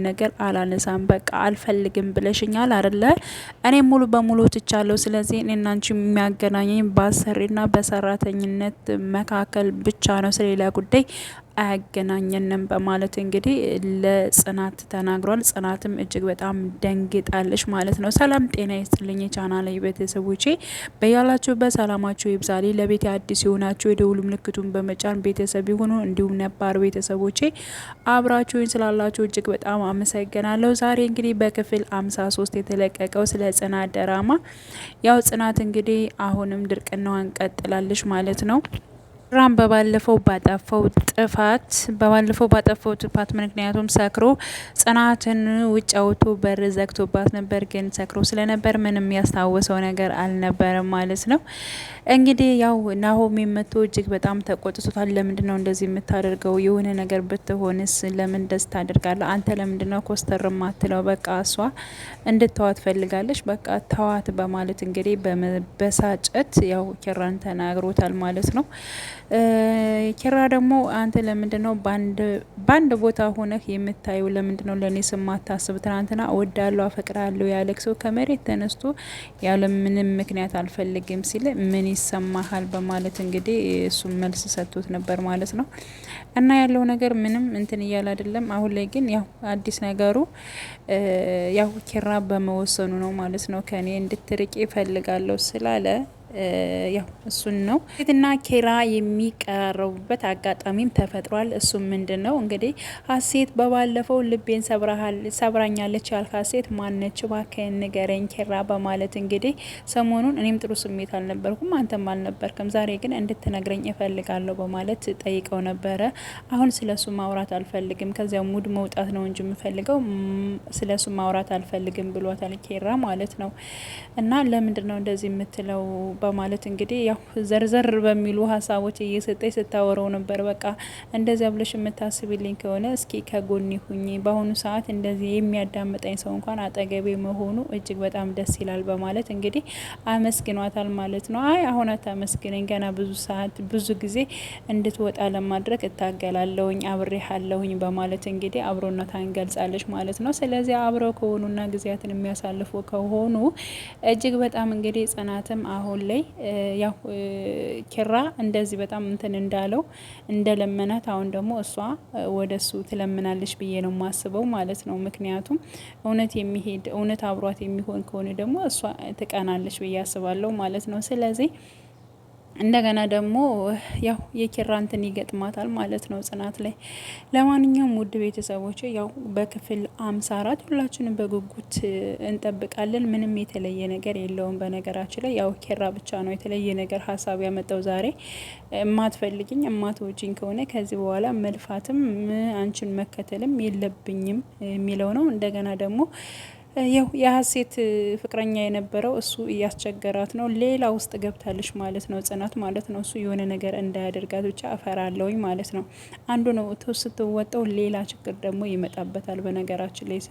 ነገር አላነሳም በቃ አልፈልግም ብለሽኛል አይደለ? እኔ ሙሉ በሙሉ ትቻለሁ። ስለዚህ እኔና አንቺ የሚያገናኘኝ በአሰሪና በሰራተኝነት መካከል ብቻ ነው፣ ስለሌላ ጉዳይ አያገናኘንም በማለት እንግዲህ ለጽናት ተናግሯል። ጽናትም እጅግ በጣም ደንግጣለች ማለት ነው። ሰላም ጤና ይስጥልኝ የቻናሌ ቤተሰቦቼ፣ በያላችሁበት ሰላማችሁ ይብዛልኝ። ለቤት አዲስ የሆናችሁ የደውል ምልክቱን በመጫን ቤተሰብ ይሁኑ። እንዲሁም ነባር ቤተሰቦቼ አብራችሁኝ ስላላችሁ እጅግ በጣም አመሰግናለሁ። ዛሬ እንግዲህ በክፍል 53 የተለቀቀው ስለ ጽናት ድራማ፣ ያው ጽናት እንግዲህ አሁንም ድርቅናዋን ቀጥላለች ማለት ነው። ራም በባለፈው ባጠፋው ጥፋት ምክንያቱም ሰክሮ ጽናትን ውጭ አውጥቶ በር ዘግቶባት ነበር። ግን ሰክሮ ስለነበር ምንም ያስታወሰው ነገር አልነበረም ማለት ነው። እንግዲህ ያው ናሆም መጥቶ እጅግ በጣም ተቆጥቶታል። ለምንድን ነው እንደዚህ የምታደርገው? የሆነ ነገር ብትሆንስ ለምን ደስ ታደርጋለህ? አንተ ለምንድን ነው ኮስተር ማትለው? በቃ እሷ እንድትዋት ፈልጋለች፣ በቃ ተዋት በማለት እንግዲህ በመበሳጨት ያው ኪራን ተናግሮታል ማለት ነው። ኪራ ደግሞ አንተ ለምንድን ነው ባንድ ቦታ ሆነህ የምታየው? ለምንድን ነው ለእኔ ስም ማታስብ? ትናንትና እወዳለሁ አፈቅራለሁ ያለክ ሰው ከመሬት ተነስቶ ያለ ምንም ምክንያት አልፈልግም ሲል ምን ይሰማሃል? በማለት እንግዲህ እሱም መልስ ሰጥቶት ነበር ማለት ነው። እና ያለው ነገር ምንም እንትን እያለ አይደለም። አሁን ላይ ግን ያው አዲስ ነገሩ ያው ኪራ በመወሰኑ ነው ማለት ነው። ከኔ እንድትርቂ ይፈልጋለሁ ስላለ ያው እሱን ነው ሴትና ኪራ የሚቀራረቡበት አጋጣሚም ተፈጥሯል። እሱም ምንድን ነው እንግዲህ ሀሴት በባለፈው ልቤን ሰብራኛለች ያልካት ሴት ማነች? እባክህን ንገረኝ ኪራ በማለት እንግዲህ ሰሞኑን እኔም ጥሩ ስሜት አልነበርኩም፣ አንተም አልነበርክም፣ ዛሬ ግን እንድትነግረኝ እፈልጋለሁ በማለት ጠይቀው ነበረ። አሁን ስለሱ ማውራት አልፈልግም፣ ከዚያ ሙድ መውጣት ነው እንጂ የምፈልገው ስለሱ ማውራት አልፈልግም ብሏታል ኪራ ማለት ነው። እና ለምንድን ነው እንደዚህ የምትለው በማለት እንግዲህ ያው ዘርዘር በሚሉ ሀሳቦች እየሰጠች ስታወረው ነበር። በቃ እንደዚያ ብለሽ የምታስብልኝ ከሆነ እስኪ ከጎኔ ሁኚ፣ በአሁኑ ሰዓት እንደዚህ የሚያዳምጠኝ ሰው እንኳን አጠገቤ መሆኑ እጅግ በጣም ደስ ይላል በማለት እንግዲህ አመስግኗታል ማለት ነው። አይ አሁን አታመስግነኝ፣ ገና ብዙ ሰዓት ብዙ ጊዜ እንድትወጣ ለማድረግ እታገላለሁኝ፣ አብሬሃለሁኝ በማለት እንግዲህ አብሮነቷን ገልጻለች ማለት ነው። ስለዚህ አብረው ከሆኑና ጊዜያትን የሚያሳልፉ ከሆኑ እጅግ በጣም እንግዲህ ጽናትም አሁን ላይ ያው ኪራ እንደዚህ በጣም እንትን እንዳለው እንደለመናት አሁን ደግሞ እሷ ወደሱ ትለምናለች ብዬ ነው ማስበው ማለት ነው። ምክንያቱም እውነት አብሯት የሚሆን ከሆነ ደግሞ እሷ ትቀናለች ብዬ አስባለሁ ማለት ነው። ስለዚህ እንደገና ደግሞ ያው የኪራ እንትን ይገጥማታል ማለት ነው ጽናት ላይ። ለማንኛውም ውድ ቤተሰቦች ያው በክፍል 54 ሁላችንም በጉጉት እንጠብቃለን። ምንም የተለየ ነገር የለውም። በነገራችን ላይ ያው ኪራ ብቻ ነው የተለየ ነገር ሀሳብ ያመጣው ዛሬ። እማትፈልግኝ እማትወጂኝ ከሆነ ከዚህ በኋላ መልፋትም አንቺን መከተልም የለብኝም የሚለው ነው። እንደገና ደግሞ ያው የሀሴት ፍቅረኛ የነበረው እሱ እያስቸገራት ነው። ሌላ ውስጥ ገብታለች ማለት ነው ጽናት ማለት ነው። እሱ የሆነ ነገር እንዳያደርጋት ብቻ እፈራለሁኝ ማለት ነው። አንዱ ነው ስትወጣው ሌላ ችግር ደግሞ ይመጣበታል። በነገራችን ላይ